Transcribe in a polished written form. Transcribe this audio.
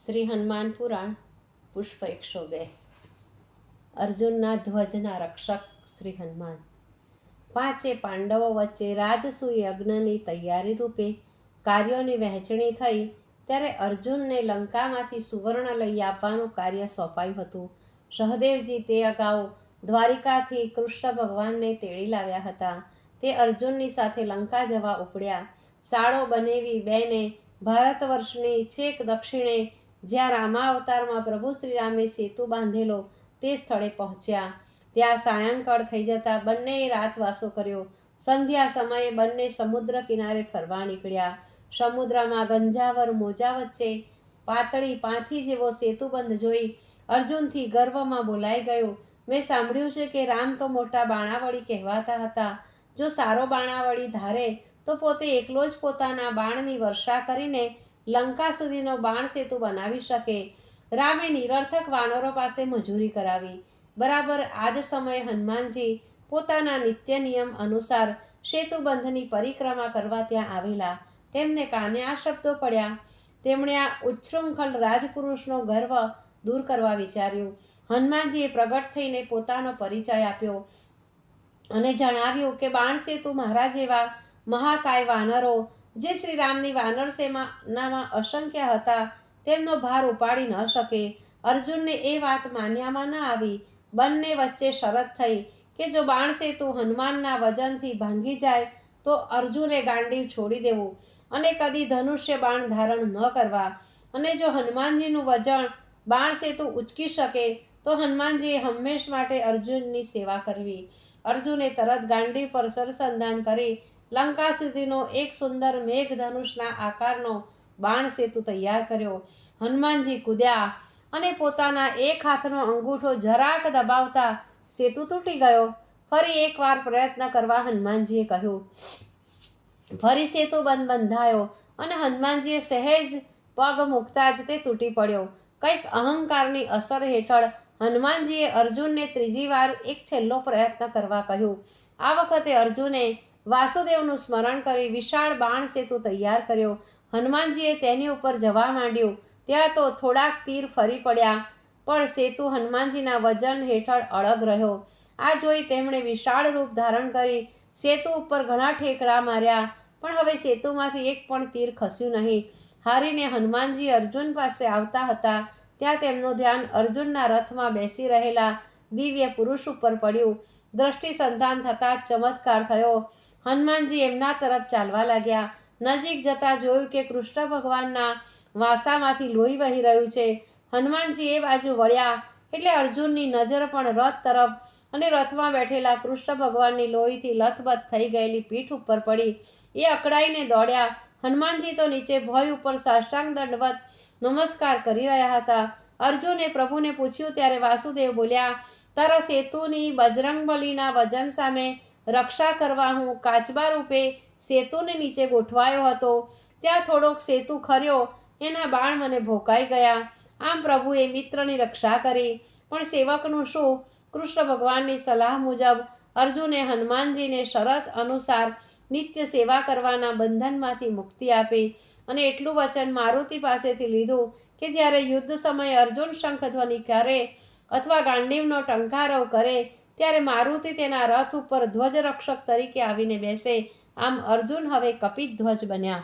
શ્રી હનુમાન પુરાણ પુષ્પ 102 અર્જુનના ધ્વજના રક્ષક શ્રી હનુમાન. પાંચે પાંડવો વચ્ચે રાજસૂય યજ્ઞની તૈયારી રૂપે કાર્યોની વહેંચણી થઈ ત્યારે અર્જુનને લંકામાંથી સુવર્ણ લઈ આપવાનું કાર્ય સોંપાયું હતું. સહદેવજી તે અગાઉ દ્વારિકાથી કૃષ્ણ ભગવાનને તેડી લાવ્યા હતા. તે અર્જુનની સાથે લંકા જવા ઉપડ્યા. સાળો બનેવી બેને ભારત વર્ષની છેક દક્ષિણે જ્યાં રામાવતારમાં પ્રભુ શ્રીરામે સેતુ બાંધેલો તે સ્થળે પહોંચ્યા. ત્યાં સાયંકાળ થઈ જતાં બંનેએ રાતવાસો કર્યો. સંધ્યા સમયે બંને સમુદ્ર કિનારે ફરવા નીકળ્યા. સમુદ્રમાં ગંજાવર મોજા વચ્ચે પાતળી પાંથી જેવો સેતુબંધ જોઈ અર્જુનથી ગર્વમાં બોલાઈ ગયો. મેં સાંભળ્યું છે કે રામ તો મોટા બાણાવળી કહેવાતા હતા. જો સારો બાણાવળી ધારે તો પોતે એકલો જ પોતાના બાણની વર્ષા કરીને લંકા સુધીનો બાણ સેતુ બનાવી શકે. રામે નિરર્થક વાનરો પાસે મજૂરી કરાવી. બરાબર આ જ સમયે હનુમાનજી પોતાના નિત્ય નિયમ અનુસાર સેતુબંધની પરિક્રમા કરવા ત્યાં આવેલા. તેમને કાને આ શબ્દો પડ્યા. તેમણે આ ઉચ્છૃંખલ રાજપુરુષનો ગર્વ દૂર કરવા વિચાર્યું. હનુમાનજીએ પ્રગટ થઈને પોતાનો પરિચય આપ્યો અને જણાવ્યું કે બાણ સેતુ મારા જેવા મહાકાય વાનરો જે શ્રી રામની વાનર સેનામાં અસંખ્ય હતા તેમનો ભાર ઉપાડી ન શકે. અર્જુનને એ વાત માન્યામાં ન આવી. બંને વચ્ચે શરત થઈ કે જો બાણ સેતુ હનુમાનના વજનથી ભાંગી જાય તો અર્જુને ગાંડીવ છોડી દેવું અને કદી ધનુષ્ય બાણ ધારણ ન કરવા, અને જો હનુમાનજીનું વજન બાણ સેતુ ઉંચકી શકે તો હનુમાનજીએ હંમેશ માટે અર્જુનની સેવા કરવી. અર્જુને તરત ગાંડીવ પર સરસંધાન કરી લંકા સુધીનો એક સુંદર મેઘધનુષના આકારનો બાણ સેતુ તૈયાર કર્યો. હનુમાનજી કૂદ્યા અને પોતાના એક હાથનો અંગૂઠો જરાક દબાવતા સેતુ તૂટી ગયો. ફરી એકવાર પ્રયત્ન કરવા હનુમાનજીએ કહ્યું. ફરી સેતુ બંધાયો અને હનુમાનજીએ સહેજ પગ મૂકતા જ તે તૂટી પડ્યો. કંઈક અહંકારની અસર હેઠળ હનુમાનજીએ અર્જુનને ત્રીજી વાર એક છેલ્લો પ્રયત્ન કરવા કહ્યું. આ વખતે અર્જુને વાસુદેવનું સ્મરણ કરી વિશાળ બાણ સેતુ તૈયાર કર્યો. હનુમાનજીએ તેની ઉપર જવા માંડ્યું ત્યાં તો થોડાક તીર ફરી પડ્યા, પણ સેતુ હનુમાનજીના વજન હેઠળ અડગ રહ્યો. આ જોઈ તેમણે વિશાળ રૂપ ધારણ કરી સેતુ ઉપર ઘણા ઠેકડા માર્યા, પણ હવે સેતુમાંથી એક પણ તીર ખસ્યું નહીં. હારીને હનુમાનજી અર્જુન પાસે આવતા હતા ત્યાં તેમનું ધ્યાન અર્જુનના રથમાં બેસી રહેલા દિવ્ય પુરુષ ઉપર પડ્યું. દ્રષ્ટિ સંધાન થતાં ચમત્કાર થયો. હનુમાનજી એમના તરફ ચાલવા લાગ્યા. નજીક જતાં જોયું કે કૃષ્ણ ભગવાનના વાંસામાંથી લોહી વહી રહ્યું છે. હનુમાનજી એ બાજુ વળ્યા એટલે અર્જુનની નજર પણ રથ તરફ અને રથમાં બેઠેલા કૃષ્ણ ભગવાનની લોહીથી લથબથ થઈ ગયેલી પીઠ ઉપર પડી. એ અકળાઈને દોડ્યા. હનુમાનજી તો નીચે ભોય ઉપર સાષ્ટાંગ દંડવત નમસ્કાર કરી રહ્યા હતા. અર્જુને પ્રભુને પૂછ્યું ત્યારે વાસુદેવ બોલ્યા, તારા સેતુની બજરંગબલીના વજન સામે રક્ષા કરવા હું કાચબા રૂપે સેતુને નીચે ગોઠવાયો હતો. ત્યાં થોડોક સેતુ ખર્યો, એના બાણ મને ભોંકાઈ ગયા. આમ પ્રભુએ મિત્રની રક્ષા કરી, પણ સેવકનું શું? કૃષ્ણ ભગવાનની સલાહ મુજબ અર્જુને હનુમાનજીને શરત અનુસાર નિત્ય સેવા કરવાના બંધનમાંથી મુક્તિ આપી અને એટલું વચન મારુતિ પાસેથી લીધું કે જ્યારે યુદ્ધ સમયે અર્જુન શંખધ્વનિ કરે અથવા ગાંડીવનો ટંકારવ કરે ત્યારે મારુતિ તેના રથ ઉપર ધ્વજરક્ષક તરીકે આવીને બેસે. આમ અર્જુન હવે કપિધ્વજ બન્યા.